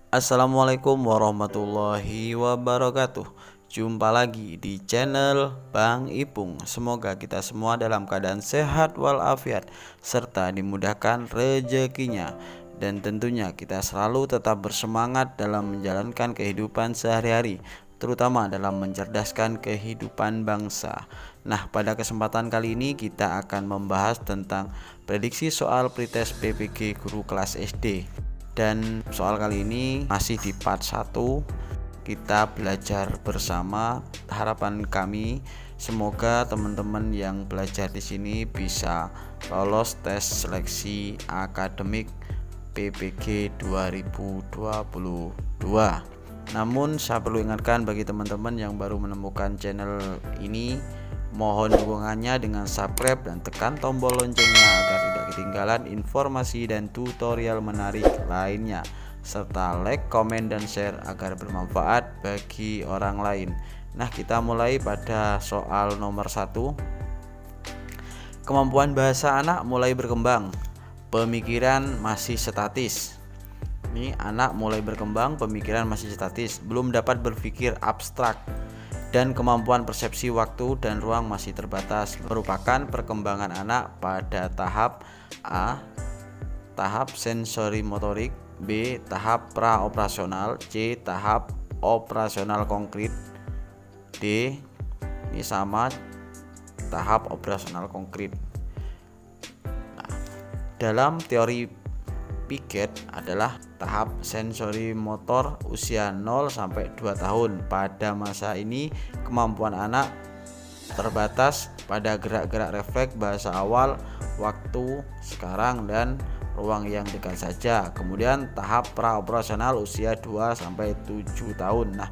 Assalamualaikum warahmatullahi wabarakatuh. Jumpa lagi di channel Bang Ipung. Semoga kita semua dalam keadaan sehat walafiat serta dimudahkan rezekinya. Dan tentunya kita selalu tetap bersemangat dalam menjalankan kehidupan sehari-hari, terutama dalam mencerdaskan kehidupan bangsa. Nah, pada kesempatan kali ini kita akan membahas tentang prediksi soal pretest PPG guru kelas SD. Dan soal kali ini masih di part 1. Kita belajar bersama. Harapan kami semoga teman-teman yang belajar di sini bisa lolos tes seleksi akademik PPG 2022. Namun saya perlu ingatkan bagi teman-teman yang baru menemukan channel ini, mohon dukungannya dengan subscribe dan tekan tombol loncengnya agar tidak ketinggalan informasi dan tutorial menarik lainnya, serta like, komen, dan share agar bermanfaat bagi orang lain. Nah, kita mulai pada soal nomor 1. Kemampuan bahasa anak mulai berkembang, pemikiran masih statis. Ini anak mulai berkembang, pemikiran masih statis, belum dapat berpikir abstrak, dan kemampuan persepsi waktu dan ruang masih terbatas. Merupakan perkembangan anak pada tahap A, tahap sensori motorik, B, tahap praoperasional, C, tahap operasional konkret, D, ini sama, tahap operasional konkret. Nah, dalam teori Piaget adalah tahap sensori motor usia 0 sampai 2 tahun. Pada masa ini kemampuan anak terbatas pada gerak-gerak refleks bahasa awal, waktu, sekarang, dan ruang yang dekat saja. Kemudian tahap praoperasional usia 2 sampai 7 tahun. Nah,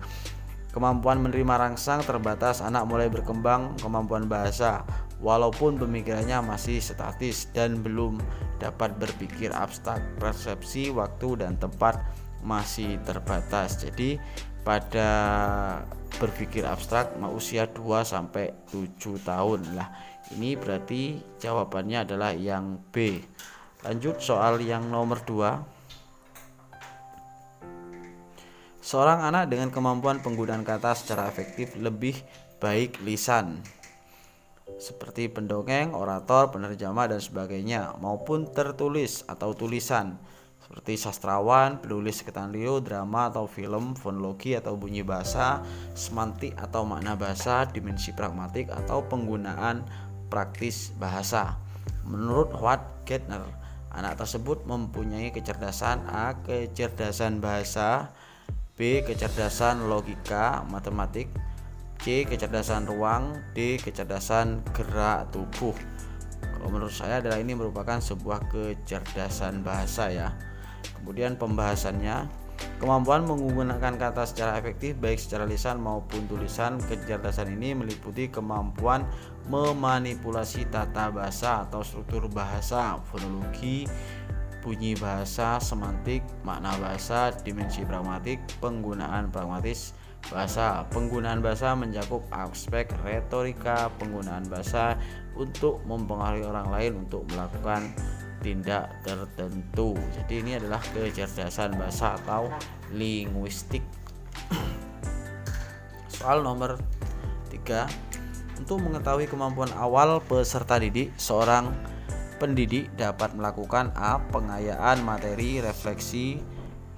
kemampuan menerima rangsang terbatas, anak mulai berkembang kemampuan bahasa walaupun pemikirannya masih statis dan belum dapat berpikir abstrak. Persepsi waktu dan tempat masih terbatas. Jadi pada berpikir abstrak usia 2 sampai 7 tahun. Lah, ini berarti jawabannya adalah yang B. Lanjut soal yang nomor 2. Seorang anak dengan kemampuan penggunaan kata secara efektif lebih baik lisan, seperti pendongeng, orator, penerjemah, dan sebagainya, maupun tertulis atau tulisan, seperti sastrawan, penulis skenario, drama atau film, fonologi atau bunyi bahasa, semantik atau makna bahasa, dimensi pragmatik atau penggunaan praktis bahasa. Menurut Howard-Gardner, anak tersebut mempunyai kecerdasan A, kecerdasan bahasa, B, kecerdasan logika matematik, C, kecerdasan ruang, D, kecerdasan gerak tubuh. Kalau menurut saya adalah ini merupakan sebuah kecerdasan bahasa ya. Kemudian pembahasannya, kemampuan menggunakan kata secara efektif baik secara lisan maupun tulisan. Kecerdasan ini meliputi kemampuan memanipulasi tata bahasa atau struktur bahasa, fonologi, bunyi bahasa, semantik, makna bahasa, dimensi pragmatik, penggunaan pragmatis bahasa. Penggunaan bahasa mencakup aspek retorika, penggunaan bahasa untuk mempengaruhi orang lain untuk melakukan tindak tertentu. Jadi ini adalah kecerdasan bahasa atau linguistik. Soal nomor 3. Untuk mengetahui kemampuan awal peserta didik, seorang pendidik dapat melakukan A, pengayaan materi, refleksi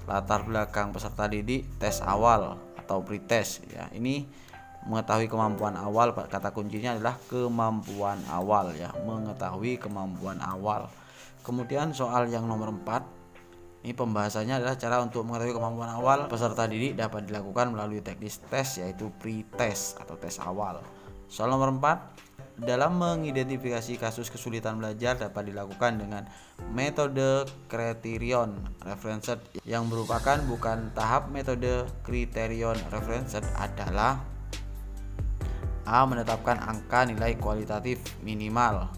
latar belakang peserta didik, tes awal atau pretest ya. Ini mengetahui kemampuan awal, kata kuncinya adalah kemampuan awal ya, mengetahui kemampuan awal. Kemudian soal yang nomor 4, ini pembahasannya adalah cara untuk mengetahui kemampuan awal peserta didik dapat dilakukan melalui teknis tes, yaitu pretest atau tes awal. Soal nomor 4, dalam mengidentifikasi kasus kesulitan belajar dapat dilakukan dengan metode criterion referenced, yang merupakan bukan tahap metode criterion referenced adalah A, menetapkan angka nilai kualitatif minimal,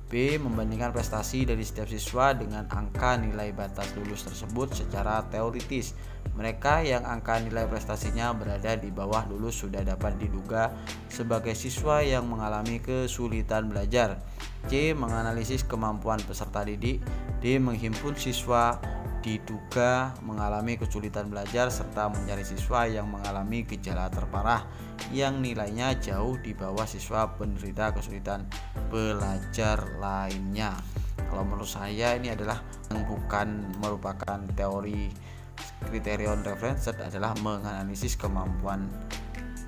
B, membandingkan prestasi dari setiap siswa dengan angka nilai batas lulus tersebut secara teoritis. Mereka yang angka nilai prestasinya berada di bawah lulus sudah dapat diduga sebagai siswa yang mengalami kesulitan belajar. C, menganalisis kemampuan peserta didik. D, menghimpun siswa diduga mengalami kesulitan belajar serta mencari siswa yang mengalami gejala terparah yang nilainya jauh di bawah siswa penderita kesulitan belajar lainnya. Kalau menurut saya ini adalah bukan merupakan teori criterion reference adalah menganalisis kemampuan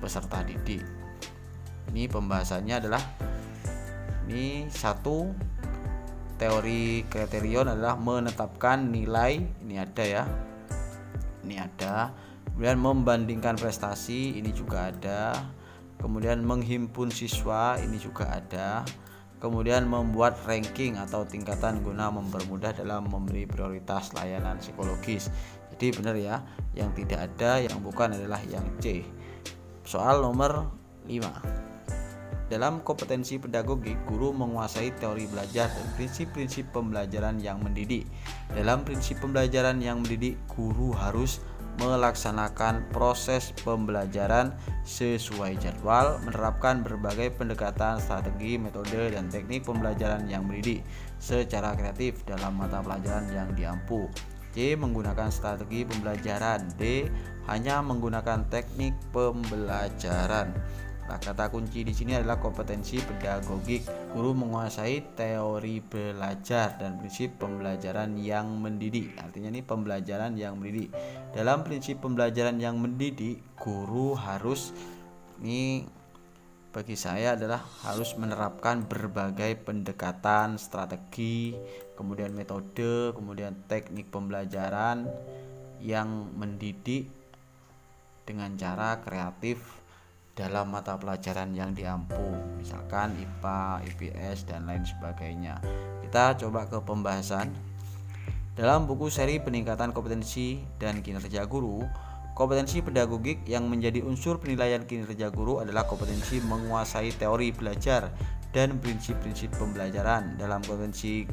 peserta didik. Ini pembahasannya adalah ini satu, teori kriterion adalah menetapkan nilai, ini ada ya, ini ada. Kemudian membandingkan prestasi, ini juga ada. Kemudian menghimpun siswa, ini juga ada. Kemudian membuat ranking atau tingkatan guna mempermudah dalam memberi prioritas layanan psikologis. Jadi benar ya, yang tidak ada, yang bukan adalah yang C. Soal nomor 5. Dalam kompetensi pedagogik, guru menguasai teori belajar dan prinsip-prinsip pembelajaran yang mendidik. Dalam prinsip pembelajaran yang mendidik, guru harus melaksanakan proses pembelajaran sesuai jadwal, menerapkan berbagai pendekatan, strategi, metode, dan teknik pembelajaran yang mendidik secara kreatif dalam mata pelajaran yang diampu. C. Menggunakan strategi pembelajaran. D. Hanya menggunakan teknik pembelajaran. Nah, kata kunci di sini adalah kompetensi pedagogik. Guru menguasai teori belajar dan prinsip pembelajaran yang mendidik. Artinya ini pembelajaran yang mendidik. Dalam prinsip pembelajaran yang mendidik, guru harus, ini bagi saya adalah harus menerapkan berbagai pendekatan, strategi, kemudian metode, kemudian teknik pembelajaran yang mendidik dengan cara kreatif dalam mata pelajaran yang diampu, misalkan IPA, IPS, dan lain sebagainya. Kita coba ke pembahasan. Dalam buku seri peningkatan kompetensi dan kinerja guru, kompetensi pedagogik yang menjadi unsur penilaian kinerja guru adalah kompetensi menguasai teori belajar dan prinsip-prinsip pembelajaran. Dalam kompetensi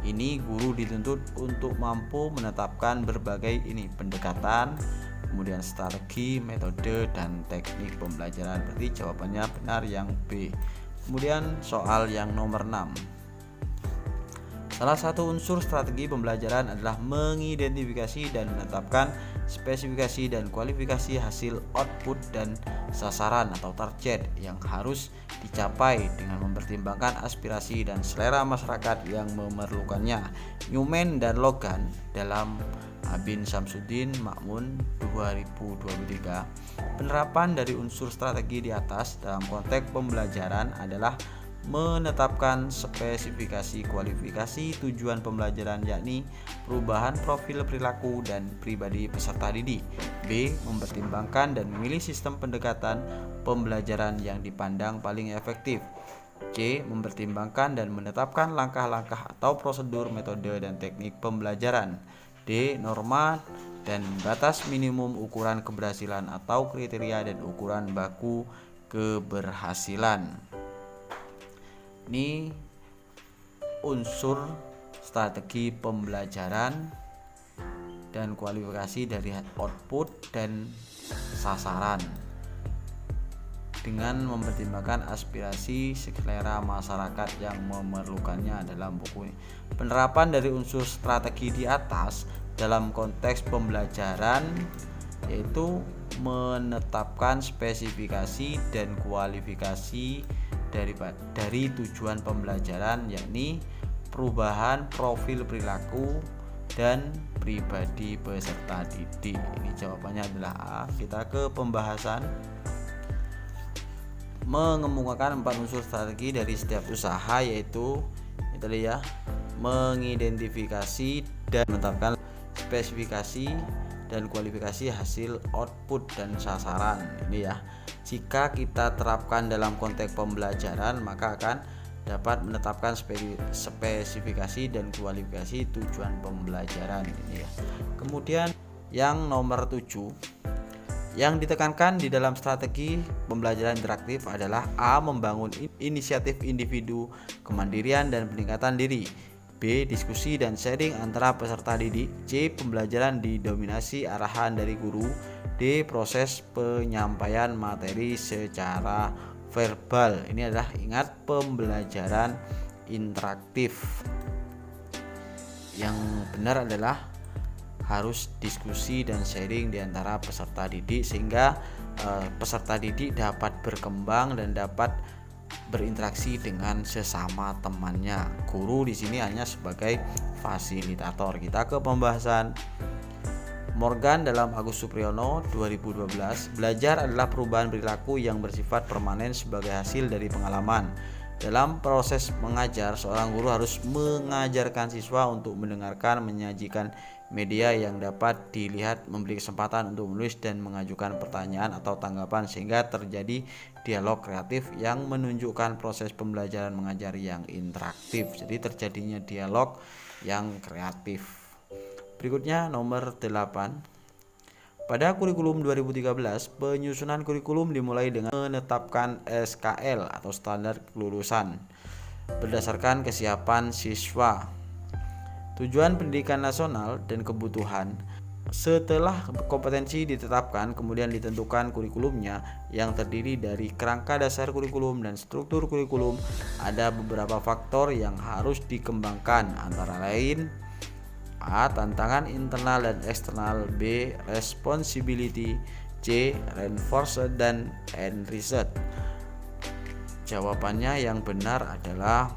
ini, guru dituntut untuk mampu menetapkan berbagai pendekatan, kemudian strategi, metode, dan teknik pembelajaran. Berarti jawabannya benar yang B. Kemudian soal yang nomor 6. Salah satu unsur strategi pembelajaran adalah mengidentifikasi dan menetapkan spesifikasi dan kualifikasi hasil output dan sasaran atau target yang harus dicapai dengan mempertimbangkan aspirasi dan selera masyarakat yang memerlukannya. Newman dan Logan dalam Bin Samsudin Makmun 2023. Penerapan dari unsur strategi di atas dalam konteks pembelajaran adalah menetapkan spesifikasi kualifikasi tujuan pembelajaran, yakni perubahan profil perilaku dan pribadi peserta didik. B. Mempertimbangkan dan memilih sistem pendekatan pembelajaran yang dipandang paling efektif. C. Mempertimbangkan dan menetapkan langkah-langkah atau prosedur, metode, dan teknik pembelajaran. D. Norma dan batas minimum ukuran keberhasilan atau kriteria dan ukuran baku keberhasilan. Ini unsur strategi pembelajaran dan kualifikasi dari output dan sasaran dengan mempertimbangkan aspirasi selera masyarakat yang memerlukannya dalam buku ini. Penerapan dari unsur strategi di atas dalam konteks pembelajaran yaitu menetapkan spesifikasi dan kualifikasi dari tujuan pembelajaran, yakni perubahan profil perilaku dan pribadi peserta didik. Ini jawabannya adalah A. Kita ke pembahasan. Mengemukakan 4 unsur strategi dari setiap usaha, yaitu itu ya, mengidentifikasi dan menetapkan spesifikasi dan kualifikasi hasil output dan sasaran. Ini ya, jika kita terapkan dalam konteks pembelajaran maka akan dapat menetapkan spesifikasi dan kualifikasi tujuan pembelajaran. Ini ya. Kemudian yang nomor 7, yang ditekankan di dalam strategi pembelajaran interaktif adalah A. Membangun inisiatif individu, kemandirian dan peningkatan diri. B. Diskusi dan sharing antara peserta didik. C. Pembelajaran didominasi arahan dari guru. D. Proses penyampaian materi secara verbal. Ini adalah, ingat, pembelajaran interaktif. Yang benar adalah harus diskusi dan sharing di antara peserta didik sehingga peserta didik dapat berkembang dan dapat berinteraksi dengan sesama temannya. Guru di sini hanya sebagai fasilitator. Kita ke pembahasan. Morgan dalam Agus Supriyono 2012, belajar adalah perubahan perilaku yang bersifat permanen sebagai hasil dari pengalaman. Dalam proses mengajar, seorang guru harus mengajarkan siswa untuk mendengarkan, menyajikan media yang dapat dilihat, memberi kesempatan untuk menulis dan mengajukan pertanyaan atau tanggapan sehingga terjadi dialog kreatif yang menunjukkan proses pembelajaran mengajar yang interaktif. Jadi terjadinya dialog yang kreatif. Berikutnya nomor 8. Pada kurikulum 2013, penyusunan kurikulum dimulai dengan menetapkan SKL atau standar kelulusan berdasarkan kesiapan siswa, tujuan pendidikan nasional dan kebutuhan. Setelah kompetensi ditetapkan, kemudian ditentukan kurikulumnya yang terdiri dari kerangka dasar kurikulum dan struktur kurikulum. Ada beberapa faktor yang harus dikembangkan, antara lain A. Tantangan internal dan eksternal, B. Responsibility, C. Reinforced dan enriched. Jawabannya yang benar adalah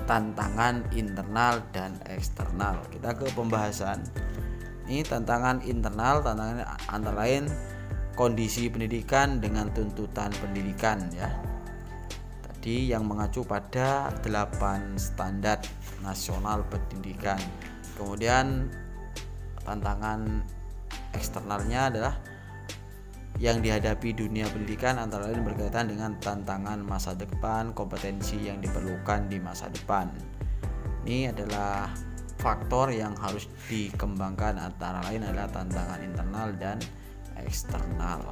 tantangan internal dan eksternal. Kita ke pembahasan. Ini tantangan internal, tantangan antara lain kondisi pendidikan dengan tuntutan pendidikan ya. Tadi yang mengacu pada 8 standar nasional pendidikan. Kemudian tantangan eksternalnya adalah yang dihadapi dunia pendidikan, antara lain berkaitan dengan tantangan masa depan, kompetensi yang diperlukan di masa depan. Ini adalah faktor yang harus dikembangkan, antara lain adalah tantangan internal dan eksternal.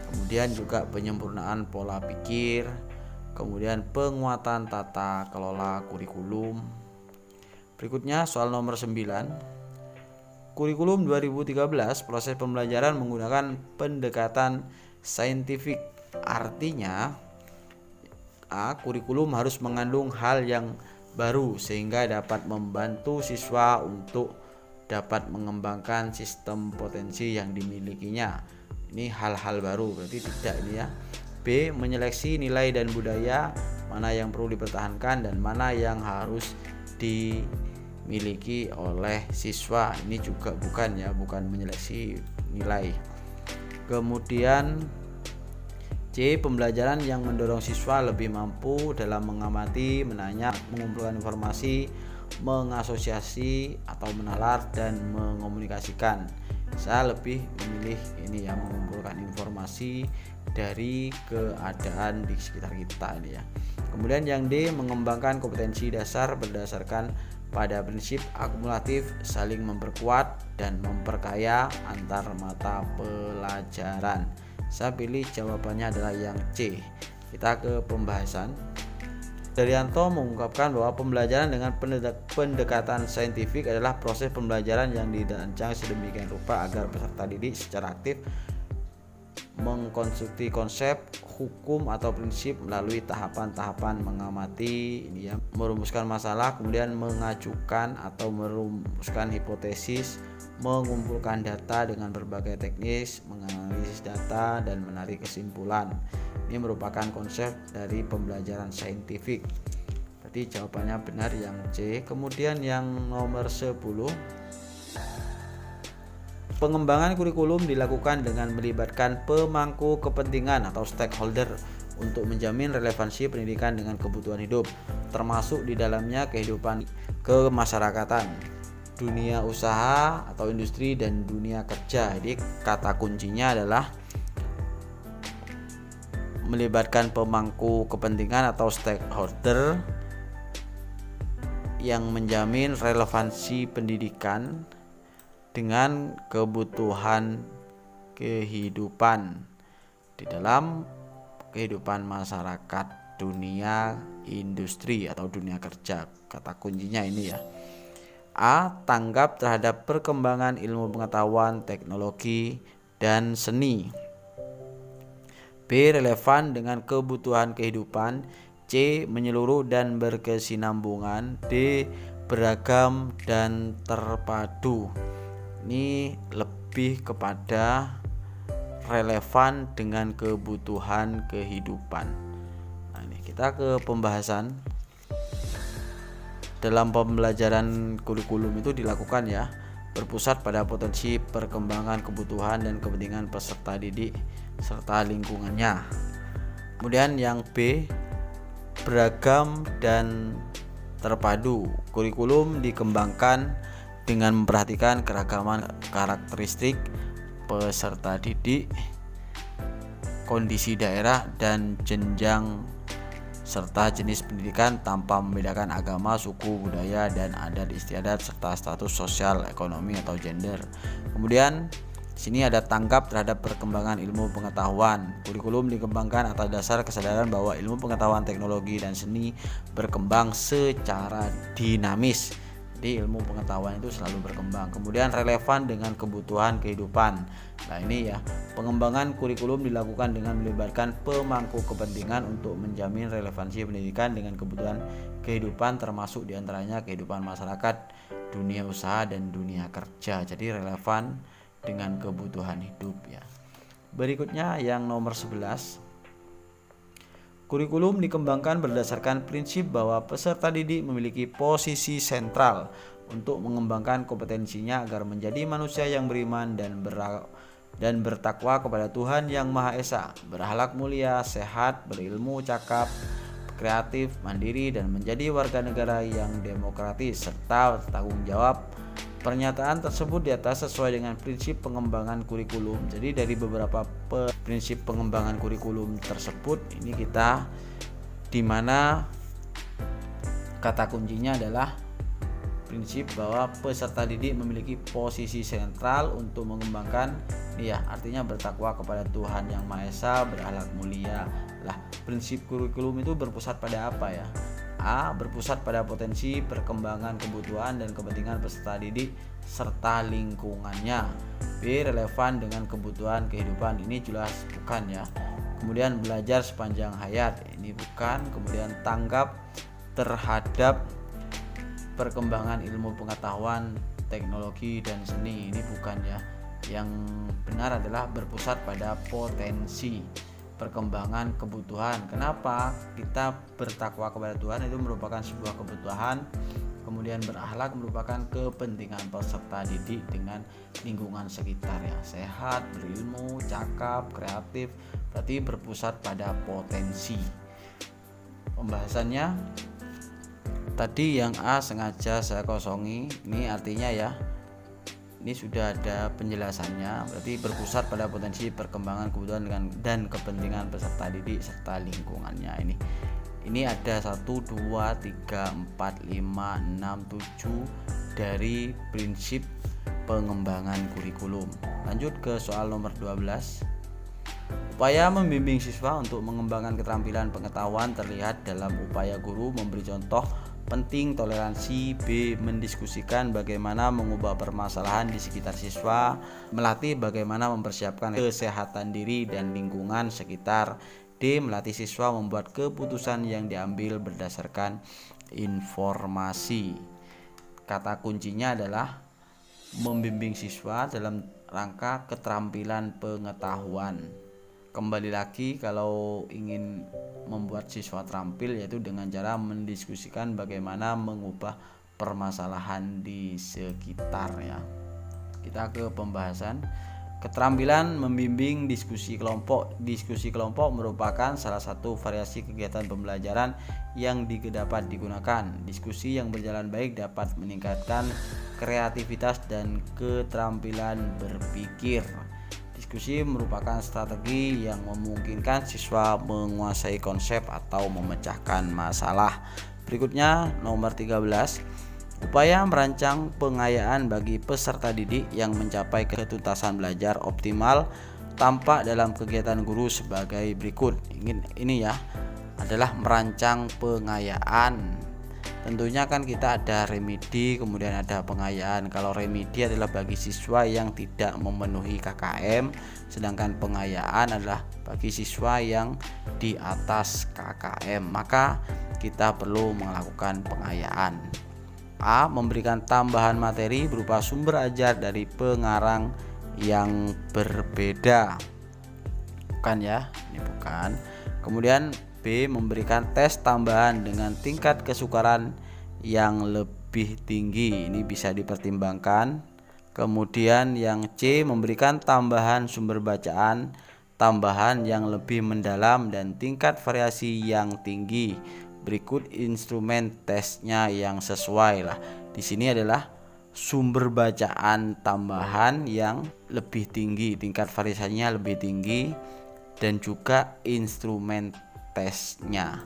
Kemudian juga penyempurnaan pola pikir, kemudian penguatan tata kelola kurikulum. Berikutnya soal nomor 9. Kurikulum 2013, proses pembelajaran menggunakan pendekatan saintifik. Artinya A. Kurikulum harus mengandung hal yang baru sehingga dapat membantu siswa untuk dapat mengembangkan sistem potensi yang dimilikinya. Ini hal-hal baru, berarti tidak ini ya. B. Menyeleksi nilai dan budaya, mana yang perlu dipertahankan dan mana yang harus dimiliki oleh siswa. Ini juga bukan menyeleksi nilai. Kemudian C. Pembelajaran yang mendorong siswa lebih mampu dalam mengamati, menanya, mengumpulkan informasi, mengasosiasi atau menalar dan mengomunikasikan. Saya lebih memilih ini ya, mengumpulkan informasi dari keadaan di sekitar kita ini ya. Kemudian yang D. Mengembangkan kompetensi dasar berdasarkan pada prinsip akumulatif, saling memperkuat dan memperkaya antar mata pelajaran. Saya pilih jawabannya adalah yang C. Kita ke pembahasan. Daryanto mengungkapkan bahwa pembelajaran dengan pendekatan saintifik adalah proses pembelajaran yang dirancang sedemikian rupa agar peserta didik secara aktif mengkonstruksi konsep, hukum atau prinsip melalui tahapan-tahapan mengamati, merumuskan masalah, kemudian mengajukan atau merumuskan hipotesis, mengumpulkan data dengan berbagai teknis, menganalisis data dan menarik kesimpulan. Ini merupakan konsep dari pembelajaran saintifik. Berarti jawabannya benar yang C. Kemudian yang nomor 10. Pengembangan kurikulum dilakukan dengan melibatkan pemangku kepentingan atau stakeholder untuk menjamin relevansi pendidikan dengan kebutuhan hidup, termasuk di dalamnya kehidupan kemasyarakatan, dunia usaha atau industri dan dunia kerja. Jadi kata kuncinya adalah melibatkan pemangku kepentingan atau stakeholder yang menjamin relevansi pendidikan dengan kebutuhan kehidupan di dalam kehidupan masyarakat, dunia industri atau dunia kerja. Kata kuncinya ini ya. A. Tanggap terhadap perkembangan ilmu pengetahuan, teknologi, dan seni. B. Relevan dengan kebutuhan kehidupan. C. Menyeluruh dan berkesinambungan. D. Beragam dan terpadu. ini lebih kepada relevan dengan kebutuhan kehidupan. Nah, ini kita ke pembahasan. Dalam pembelajaran kurikulum itu dilakukan ya, berpusat pada potensi perkembangan kebutuhan dan kepentingan peserta didik serta lingkungannya. Kemudian yang B, beragam dan terpadu. Kurikulum dikembangkan dengan memperhatikan keragaman karakteristik peserta didik, kondisi daerah dan jenjang serta jenis pendidikan tanpa membedakan agama, suku, budaya, dan adat istiadat serta status sosial, ekonomi atau gender. Kemudian sini ada tanggap terhadap perkembangan ilmu pengetahuan. Kurikulum dikembangkan atas dasar kesadaran bahwa ilmu pengetahuan, teknologi, dan seni berkembang secara dinamis. Jadi ilmu pengetahuan itu selalu berkembang. Kemudian relevan dengan kebutuhan kehidupan. Nah ini ya, pengembangan kurikulum dilakukan dengan melibatkan pemangku kepentingan untuk menjamin relevansi pendidikan dengan kebutuhan kehidupan, termasuk diantaranya kehidupan masyarakat, dunia usaha, dan dunia kerja. Jadi relevan dengan kebutuhan hidup ya. Berikutnya yang nomor 11. Kurikulum dikembangkan berdasarkan prinsip bahwa peserta didik memiliki posisi sentral untuk mengembangkan kompetensinya agar menjadi manusia yang beriman dan bertakwa kepada Tuhan Yang Maha Esa, berakhlak mulia, sehat, berilmu, cakap, kreatif, mandiri, dan menjadi warga negara yang demokratis serta bertanggung jawab. Pernyataan tersebut di atas sesuai dengan prinsip pengembangan kurikulum. Jadi dari beberapa prinsip pengembangan kurikulum tersebut ini kita dimana kata kuncinya adalah prinsip bahwa peserta didik memiliki posisi sentral untuk mengembangkan artinya bertakwa kepada Tuhan Yang Maha Esa, berakhlak mulia. Lah, prinsip kurikulum itu berpusat pada apa ya? A. Berpusat pada potensi perkembangan kebutuhan dan kepentingan peserta didik serta lingkungannya. B. Relevan dengan kebutuhan kehidupan. Ini jelas bukan ya. Kemudian belajar sepanjang hayat. Ini bukan. Kemudian tanggap terhadap perkembangan ilmu pengetahuan, teknologi, dan seni. Ini bukan ya. Yang benar adalah berpusat pada potensi perkembangan kebutuhan. Kenapa kita bertakwa kepada Tuhan? Itu merupakan sebuah kebutuhan. Kemudian berakhlak merupakan kepentingan peserta didik dengan lingkungan sekitar ya. Sehat, berilmu, cakap, kreatif, berarti berpusat pada potensi. Pembahasannya tadi yang A sengaja saya kosongi. Ini artinya ya, ini sudah ada penjelasannya, berarti berpusat pada potensi perkembangan kebutuhan dan kepentingan peserta didik serta lingkungannya. Ini ada 1, 2, 3, 4, 5, 6, 7 dari prinsip pengembangan kurikulum. Lanjut ke soal nomor 12. Upaya membimbing siswa untuk mengembangkan keterampilan pengetahuan terlihat dalam upaya guru memberi contoh penting toleransi. B. Mendiskusikan bagaimana mengubah permasalahan di sekitar siswa, melatih bagaimana mempersiapkan kesehatan diri dan lingkungan sekitar. D. Melatih siswa membuat keputusan yang diambil berdasarkan informasi. Kata kuncinya adalah membimbing siswa dalam rangka keterampilan pengetahuan. Kembali lagi, kalau ingin membuat siswa terampil yaitu dengan cara mendiskusikan bagaimana mengubah permasalahan di sekitar ya. Kita ke pembahasan. Keterampilan membimbing diskusi kelompok. Diskusi kelompok merupakan salah satu variasi kegiatan pembelajaran yang dapat digunakan. Diskusi yang berjalan baik dapat meningkatkan kreativitas dan keterampilan berpikir. Diskusi merupakan strategi yang memungkinkan siswa menguasai konsep atau memecahkan masalah. Berikutnya nomor 13. Upaya merancang pengayaan bagi peserta didik yang mencapai ketuntasan belajar optimal tampak dalam kegiatan guru sebagai berikut. Ini ya adalah merancang pengayaan. Tentunya kan kita ada remedi, kemudian ada pengayaan. Kalau remedi adalah bagi siswa yang tidak memenuhi KKM, sedangkan pengayaan adalah bagi siswa yang di atas KKM. Maka kita perlu melakukan pengayaan. A. Memberikan tambahan materi berupa sumber ajar dari pengarang yang berbeda. Bukan ya, ini bukan. Kemudian B. Memberikan tes tambahan dengan tingkat kesukaran yang lebih tinggi. Ini bisa dipertimbangkan. Kemudian yang C. Memberikan tambahan sumber bacaan tambahan yang lebih mendalam dan tingkat variasi yang tinggi. Berikut instrumen tesnya yang sesuai lah. Di sini adalah sumber bacaan tambahan yang lebih tinggi, tingkat variasinya lebih tinggi, dan juga instrumen tesnya.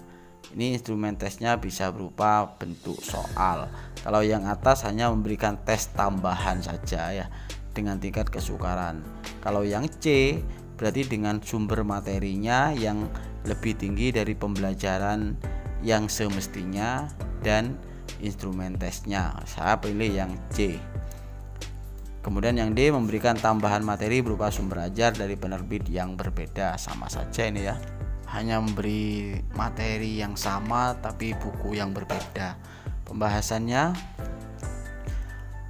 Ini instrumen tesnya bisa berupa bentuk soal. Kalau yang atas hanya memberikan tes tambahan saja ya dengan tingkat kesukaran. Kalau yang C berarti dengan sumber materinya yang lebih tinggi dari pembelajaran yang semestinya dan instrumen tesnya. Saya pilih yang C. Kemudian yang D memberikan tambahan materi berupa sumber ajar dari penerbit yang berbeda. Sama saja ini ya, hanya memberi materi yang sama tapi buku yang berbeda. Pembahasannya,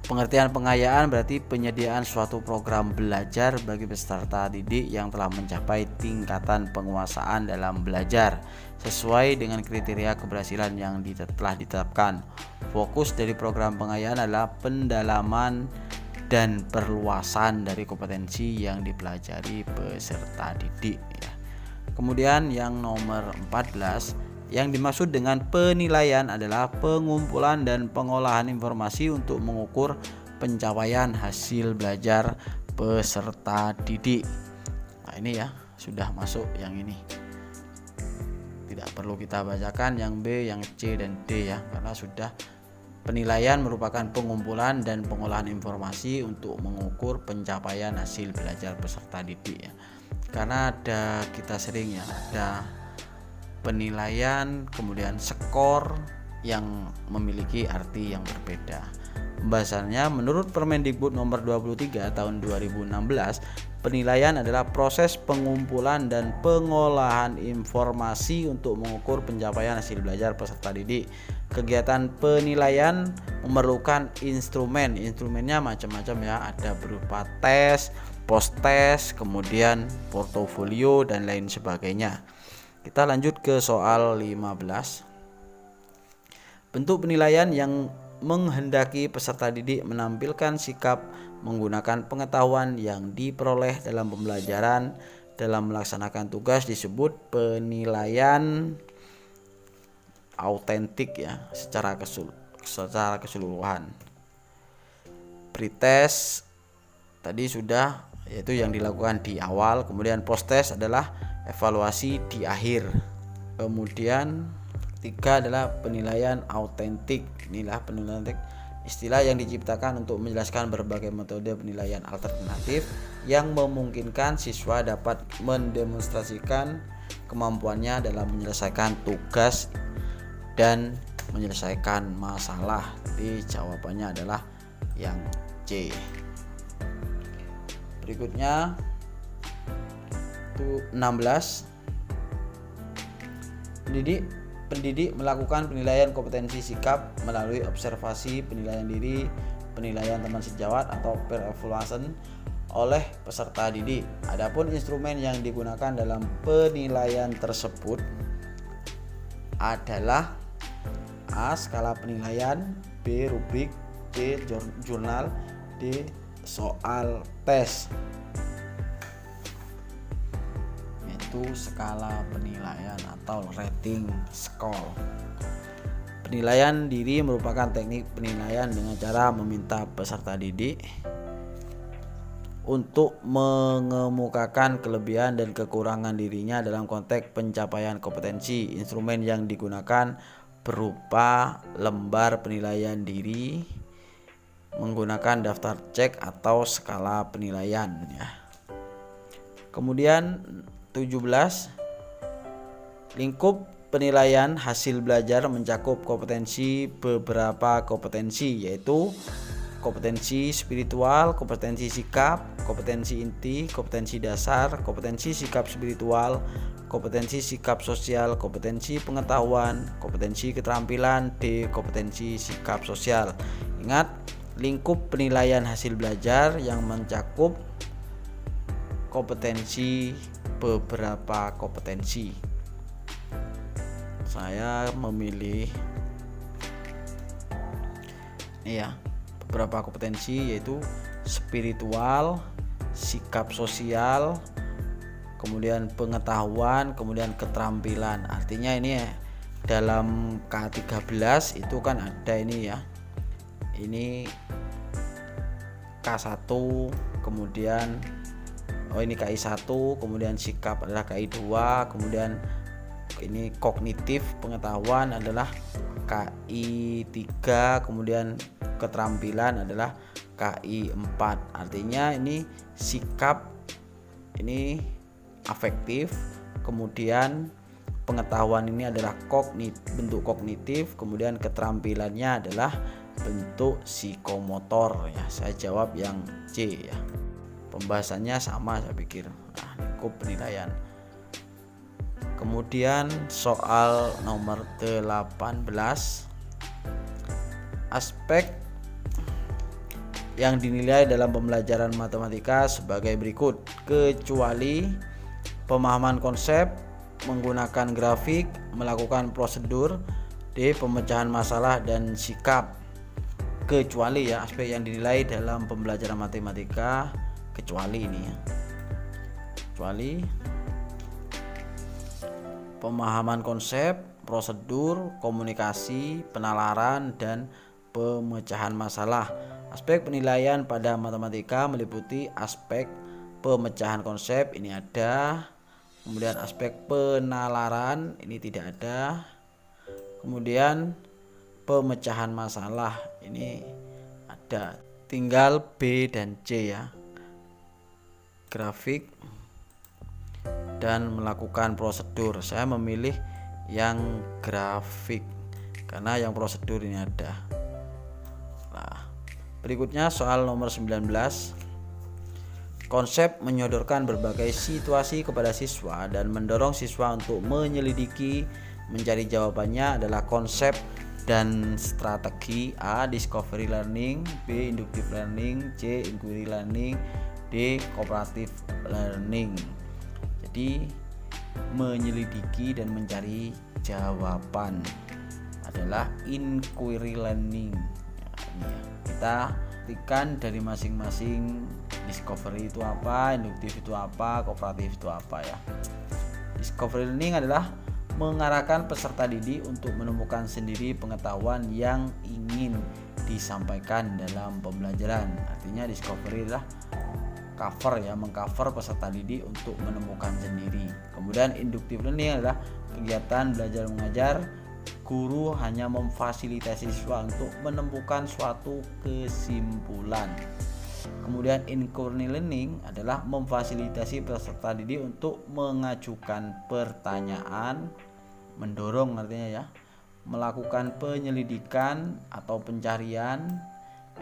pengertian pengayaan berarti penyediaan suatu program belajar bagi peserta didik yang telah mencapai tingkatan penguasaan dalam belajar sesuai dengan kriteria keberhasilan yang telah ditetapkan. Fokus dari program pengayaan adalah pendalaman dan perluasan dari kompetensi yang dipelajari peserta didik ya. Kemudian yang nomor 14, yang dimaksud dengan penilaian adalah pengumpulan dan pengolahan informasi untuk mengukur pencapaian hasil belajar peserta didik. Nah, ini ya sudah masuk yang ini. Tidak perlu kita bacakan yang B, yang C dan D ya, karena sudah. Penilaian merupakan pengumpulan dan pengolahan informasi untuk mengukur pencapaian hasil belajar peserta didik ya. Karena kita sering ya ada penilaian kemudian skor yang memiliki arti yang berbeda. Pembahasannya, menurut Permendikbud nomor 23 tahun 2016, penilaian adalah proses pengumpulan dan pengolahan informasi untuk mengukur pencapaian hasil belajar peserta didik. Kegiatan penilaian memerlukan instrumen. Instrumennya macam-macam ya, ada berupa tes, post tes, kemudian portofolio dan lain sebagainya. Kita lanjut ke soal 15. Bentuk penilaian yang menghendaki peserta didik menampilkan sikap menggunakan pengetahuan yang diperoleh dalam pembelajaran dalam melaksanakan tugas disebut penilaian autentik ya, secara keseluruhan. Pretest tadi sudah, yaitu yang dilakukan di awal. Kemudian post test adalah evaluasi di akhir. Kemudian ketiga adalah penilaian autentik. Inilah penilaian autentik, istilah yang diciptakan untuk menjelaskan berbagai metode penilaian alternatif yang memungkinkan siswa dapat mendemonstrasikan kemampuannya dalam menyelesaikan tugas dan menyelesaikan masalah. Jadi jawabannya adalah yang C. Berikutnya 16. Pendidik melakukan penilaian kompetensi sikap melalui observasi, penilaian diri, penilaian teman sejawat atau peer evaluation oleh peserta didik. Adapun instrumen yang digunakan dalam penilaian tersebut adalah A. Skala penilaian, B. Rubrik, C. Jurnal, D. Soal tes. Itu skala penilaian atau rating score. Penilaian diri merupakan teknik penilaian dengan cara meminta peserta didik untuk mengemukakan kelebihan dan kekurangan dirinya dalam konteks pencapaian kompetensi. Instrumen yang digunakan berupa lembar penilaian diri menggunakan daftar cek atau skala penilaian ya. Kemudian 17. Lingkup penilaian hasil belajar mencakup beberapa kompetensi, yaitu kompetensi spiritual, kompetensi sikap, kompetensi inti, kompetensi dasar, kompetensi sikap spiritual, kompetensi sikap sosial, kompetensi pengetahuan, kompetensi keterampilan, D. kompetensi sikap sosial. Ingat, lingkup penilaian hasil belajar yang mencakup kompetensi, beberapa kompetensi. Saya memilih beberapa kompetensi, yaitu spiritual, sikap sosial, kemudian pengetahuan, kemudian keterampilan. Artinya ini dalam K13 itu kan ada ini ya. Ini K1, kemudian ini KI1, kemudian sikap adalah KI2, kemudian ini kognitif pengetahuan adalah KI3, kemudian keterampilan adalah KI4. Artinya ini sikap, ini afektif, kemudian pengetahuan ini adalah bentuk kognitif, kemudian keterampilannya adalah bentuk psikomotor ya. Saya jawab yang C ya. Pembahasannya sama saya pikir. Nah, lingkup penilaian. Kemudian soal nomor 18, aspek yang dinilai dalam pembelajaran matematika sebagai berikut: kecuali pemahaman konsep, menggunakan grafik, melakukan prosedur, D. pemecahan masalah dan sikap. Kecuali ya, aspek yang dinilai dalam pembelajaran matematika, kecuali ini ya. Kecuali pemahaman konsep, prosedur, komunikasi, penalaran, dan pemecahan masalah. Aspek penilaian pada matematika meliputi aspek pemecahan konsep, ini ada. Kemudian aspek penalaran, ini tidak ada. Kemudian pemecahan masalah, ini ada. Tinggal B dan C ya. Grafik dan melakukan prosedur. Saya memilih yang grafik karena yang prosedur ini ada. Nah, berikutnya soal nomor 19. Konsep menyodorkan berbagai situasi kepada siswa dan mendorong siswa untuk menyelidiki, mencari jawabannya adalah konsep dan strategi. A. Discovery learning, B. Inductive learning, C. Inquiry learning, D. Cooperative learning. Jadi menyelidiki dan mencari jawaban adalah inquiry learning. Kita buktikan dari masing-masing. Discovery itu apa, induktif itu apa, kooperatif itu apa ya. Discovery learning adalah mengarahkan peserta didik untuk menemukan sendiri pengetahuan yang ingin disampaikan dalam pembelajaran. Artinya discovery adalah mengcover peserta didik untuk menemukan sendiri. Kemudian inductive learning adalah kegiatan belajar mengajar. Guru hanya memfasilitasi siswa untuk menemukan suatu kesimpulan. Kemudian inquiry learning adalah memfasilitasi peserta didik untuk mengajukan pertanyaan, mendorong artinya ya, melakukan penyelidikan atau pencarian,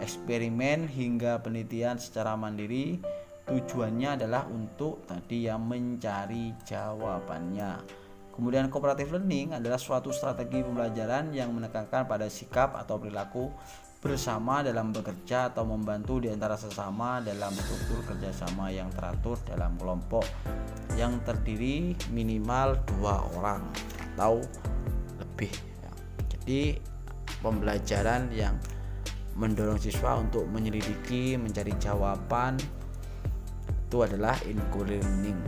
eksperimen hingga penelitian secara mandiri. Tujuannya adalah untuk tadi yang mencari jawabannya. Kemudian cooperative learning adalah suatu strategi pembelajaran yang menekankan pada sikap atau perilaku bersama dalam bekerja atau membantu di antara sesama dalam struktur kerjasama yang teratur dalam kelompok yang terdiri minimal 2 orang atau lebih. Jadi pembelajaran yang mendorong siswa untuk menyelidiki, mencari jawaban itu adalah inquiry learning.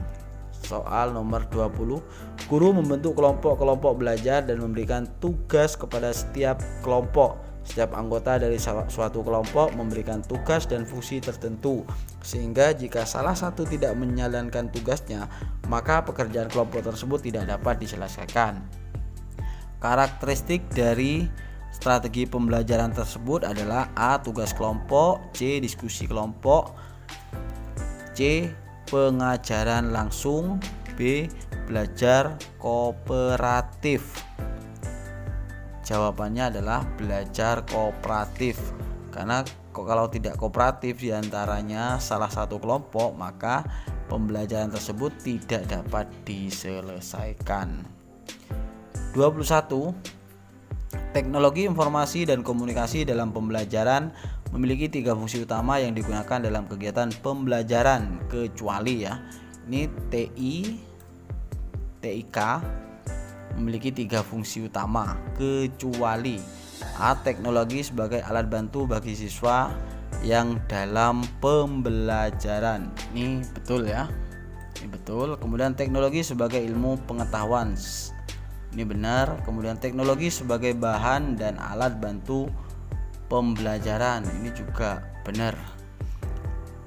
Soal nomor 20. Guru membentuk kelompok-kelompok belajar dan memberikan tugas kepada setiap kelompok. Setiap anggota dari suatu kelompok memberikan tugas dan fungsi tertentu, sehingga jika salah satu tidak menjalankan tugasnya, maka pekerjaan kelompok tersebut tidak dapat diselesaikan. Karakteristik dari strategi pembelajaran tersebut adalah A. Tugas kelompok, C. Diskusi kelompok, C. Pengajaran langsung, B. Belajar kooperatif. Jawabannya adalah belajar kooperatif. Karena kalau tidak kooperatif diantaranya salah satu kelompok, maka pembelajaran tersebut tidak dapat diselesaikan. 21. Teknologi informasi dan komunikasi dalam pembelajaran memiliki 3 fungsi utama yang digunakan dalam kegiatan pembelajaran kecuali ya. Ini TIK memiliki 3 fungsi utama kecuali A. Teknologi sebagai alat bantu bagi siswa yang dalam pembelajaran. Ini betul ya. Ini betul. Kemudian teknologi sebagai ilmu pengetahuan. Ini benar. Kemudian teknologi sebagai bahan dan alat bantu pembelajaran. Ini juga benar.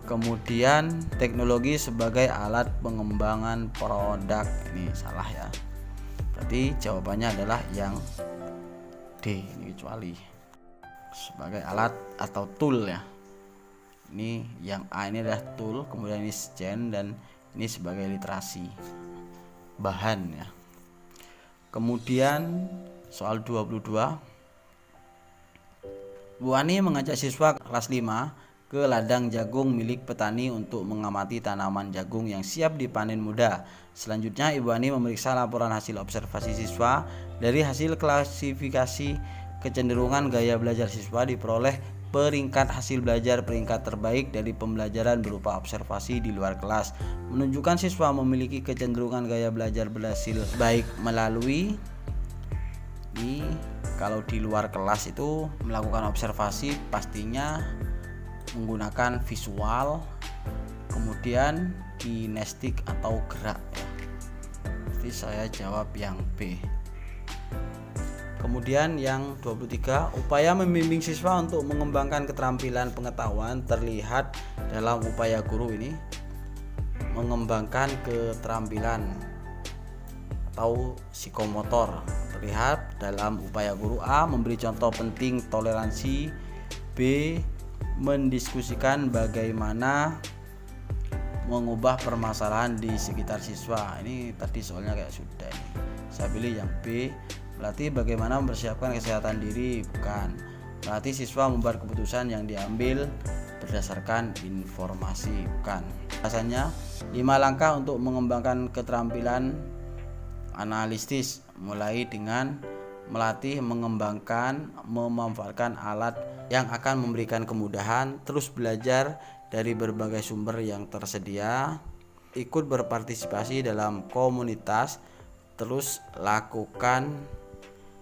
Kemudian teknologi sebagai alat pengembangan produk. Ini salah ya. Berarti jawabannya adalah yang D, ini kecuali. Sebagai alat atau tool ya. Ini yang A ini adalah tool, kemudian ini scan, dan ini sebagai literasi, bahan ya. Kemudian soal 22, Bu Ani mengajak siswa kelas 5 ke ladang jagung milik petani untuk mengamati tanaman jagung yang siap dipanen muda. Selanjutnya Ibu Ani memeriksa laporan hasil observasi siswa. Dari hasil klasifikasi kecenderungan gaya belajar siswa diperoleh peringkat hasil belajar peringkat terbaik dari pembelajaran berupa observasi di luar kelas, menunjukkan siswa memiliki kecenderungan gaya belajar berhasil baik melalui kalau di luar kelas itu melakukan observasi pastinya menggunakan visual, kemudian kinestik atau gerak ya. Jadi saya jawab yang B. Kemudian yang 23, upaya membimbing siswa untuk mengembangkan keterampilan pengetahuan terlihat dalam upaya guru ini mengembangkan keterampilan atau psikomotor. Terlihat dalam upaya guru A memberi contoh penting toleransi, B mendiskusikan bagaimana mengubah permasalahan di sekitar siswa. Ini tadi soalnya kayak sudah ini. Saya pilih yang B. Berarti bagaimana mempersiapkan kesehatan diri, bukan. Berarti siswa membuat keputusan yang diambil berdasarkan informasi, bukan. Rasanya 5 langkah untuk mengembangkan keterampilan analisis, mulai dengan melatih, mengembangkan, memanfaatkan alat yang akan memberikan kemudahan, terus belajar dari berbagai sumber yang tersedia, ikut berpartisipasi dalam komunitas, terus lakukan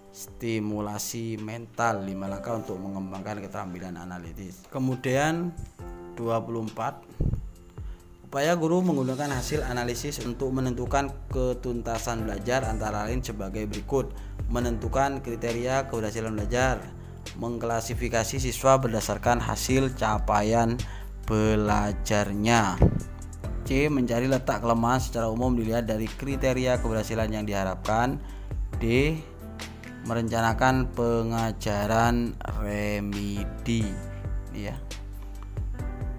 stimulasi mental. 5 langkah untuk mengembangkan keterampilan analitis. Kemudian 24, upaya guru menggunakan hasil analisis untuk menentukan ketuntasan belajar antara lain sebagai berikut: menentukan kriteria keberhasilan belajar, mengklasifikasi siswa berdasarkan hasil capaian belajarnya, C mencari letak kelemahan secara umum dilihat dari kriteria keberhasilan yang diharapkan, D merencanakan pengajaran remedi. Ini ya,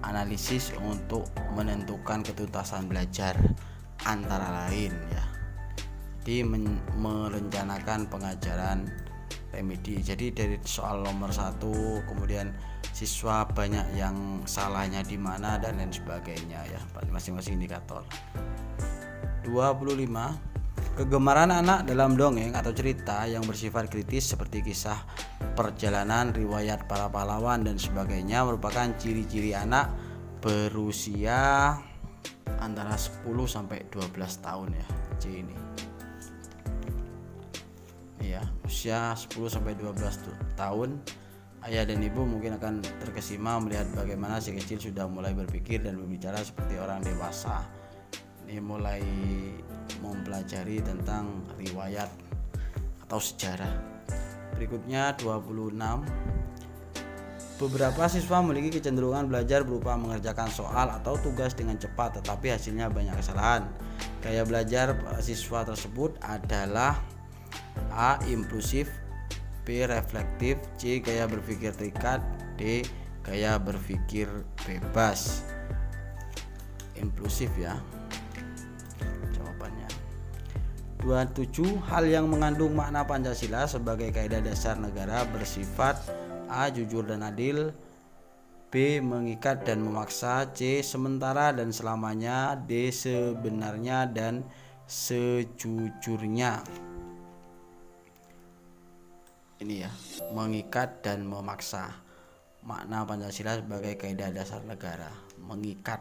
analisis untuk menentukan ketuntasan belajar antara lain ya. Jadi merencanakan pengajaran remedi. Jadi dari soal nomor 1 kemudian siswa banyak yang salahnya di mana dan lain sebagainya ya, masing-masing indikator. 25, kegemaran anak dalam dongeng atau cerita yang bersifat kritis seperti kisah perjalanan, riwayat para pahlawan dan sebagainya merupakan ciri-ciri anak berusia antara 10 sampai 12 tahun ya. C ini. Iya, usia 10 sampai 12 tahun. Ayah dan ibu mungkin akan terkesima melihat bagaimana si kecil sudah mulai berpikir dan berbicara seperti orang dewasa. Ini mulai mempelajari tentang riwayat atau sejarah. Berikutnya 26, beberapa siswa memiliki kecenderungan belajar berupa mengerjakan soal atau tugas dengan cepat tetapi hasilnya banyak kesalahan. Gaya belajar siswa tersebut adalah A. impulsif, B. reflektif, C. gaya berpikir terikat, D. gaya berpikir bebas. Impulsif ya jawabannya. 27, hal yang mengandung makna Pancasila sebagai kaidah dasar negara bersifat A. jujur dan adil, B. Mengikat dan memaksa. C. Sementara dan selamanya. D. Sebenarnya dan sejujurnya. Ini ya, mengikat dan memaksa. Makna Pancasila sebagai kaidah dasar negara. Mengikat,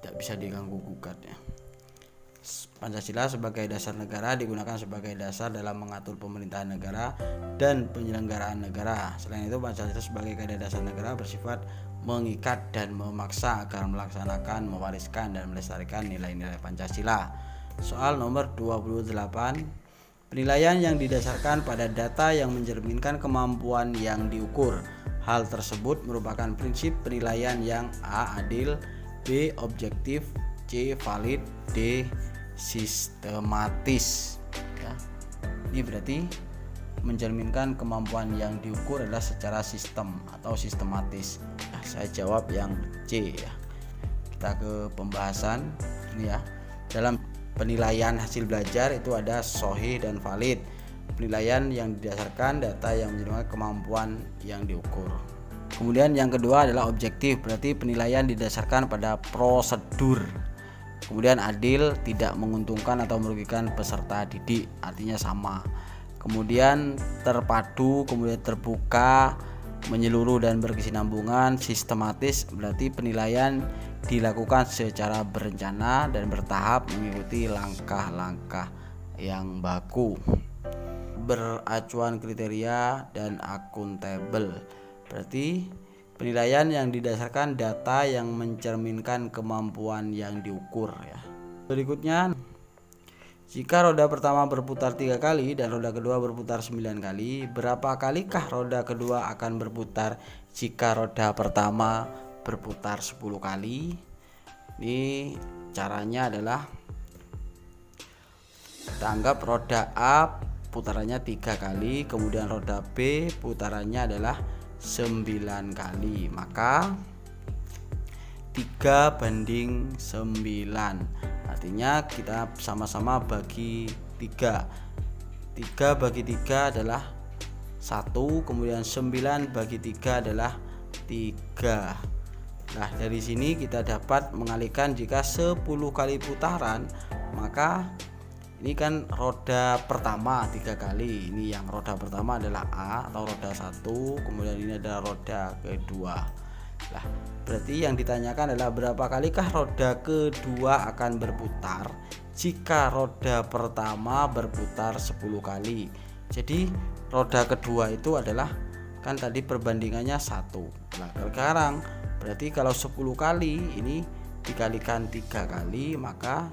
tidak bisa diganggu gugat ya. Pancasila sebagai dasar negara digunakan sebagai dasar dalam mengatur pemerintahan negara dan penyelenggaraan negara. Selain itu, Pancasila sebagai kaidah dasar negara bersifat mengikat dan memaksa agar melaksanakan, mewariskan dan melestarikan nilai-nilai Pancasila. Soal nomor 28. Penilaian yang didasarkan pada data yang mencerminkan kemampuan yang diukur. Hal tersebut merupakan prinsip penilaian yang A. Adil, B. Objektif, C. Valid, D. Sistematis ya. Ini berarti mencerminkan kemampuan yang diukur adalah secara sistem atau sistematis. Nah, saya jawab yang C ya. Kita ke pembahasan ini ya. Dalam penilaian hasil belajar itu ada sahih dan valid. Penilaian yang didasarkan data yang mencerminkan kemampuan yang diukur. Kemudian yang kedua adalah objektif, berarti penilaian didasarkan pada prosedur. Kemudian adil, tidak menguntungkan atau merugikan peserta didik, artinya sama. Kemudian terpadu, kemudian terbuka, menyeluruh dan berkesinambungan. Sistematis, berarti penilaian dilakukan secara berencana dan bertahap mengikuti langkah-langkah yang baku. Beracuan kriteria dan akuntabel, berarti penilaian yang didasarkan data yang mencerminkan kemampuan yang diukur ya. Berikutnya, jika roda pertama berputar 3 kali dan roda kedua berputar 9 kali, berapa kalikah roda kedua akan berputar jika roda pertama berputar 10 kali? Ini caranya adalah kita anggap roda A putarannya 3 kali, kemudian roda B putarannya adalah 9 kali, maka 3/9, artinya kita sama-sama bagi 3. 3 bagi 3 adalah 1, kemudian 9 bagi 3 adalah 3. Nah, dari sini kita dapat mengalihkan jika 10 kali putaran, maka ini kan roda pertama 3 kali. Ini yang roda pertama adalah A atau roda 1, kemudian ini adalah roda kedua. Nah, berarti yang ditanyakan adalah berapa kalikah roda kedua akan berputar jika roda pertama berputar 10 kali. Jadi roda kedua itu adalah kan tadi perbandingannya 1. Nah, sekarang berarti kalau 10 kali ini dikalikan 3 kali maka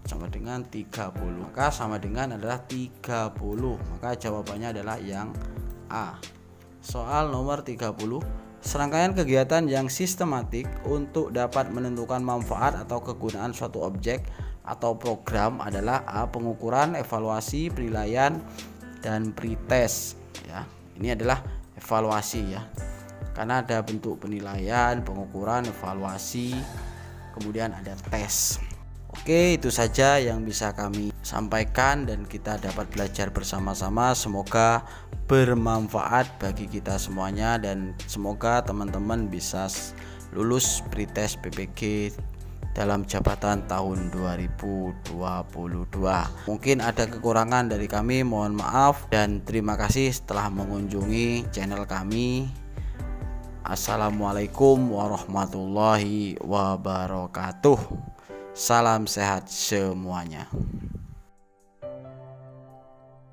sama dengan 30. Maka sama dengan adalah 30. Maka jawabannya adalah yang A. Soal nomor 30. Serangkaian kegiatan yang sistematik untuk dapat menentukan manfaat atau kegunaan suatu objek atau program adalah A. Pengukuran, evaluasi, penilaian, dan pretest ya. Ini adalah evaluasi ya. Karena ada bentuk penilaian, pengukuran, evaluasi, kemudian ada tes. Oke, itu saja yang bisa kami sampaikan dan kita dapat belajar bersama-sama. Semoga bermanfaat bagi kita semuanya dan semoga teman-teman bisa lulus pretest PPG dalam jabatan tahun 2022. Mungkin ada kekurangan dari kami, mohon maaf dan terima kasih telah mengunjungi channel kami. Assalamualaikum warahmatullahi wabarakatuh. Salam sehat semuanya.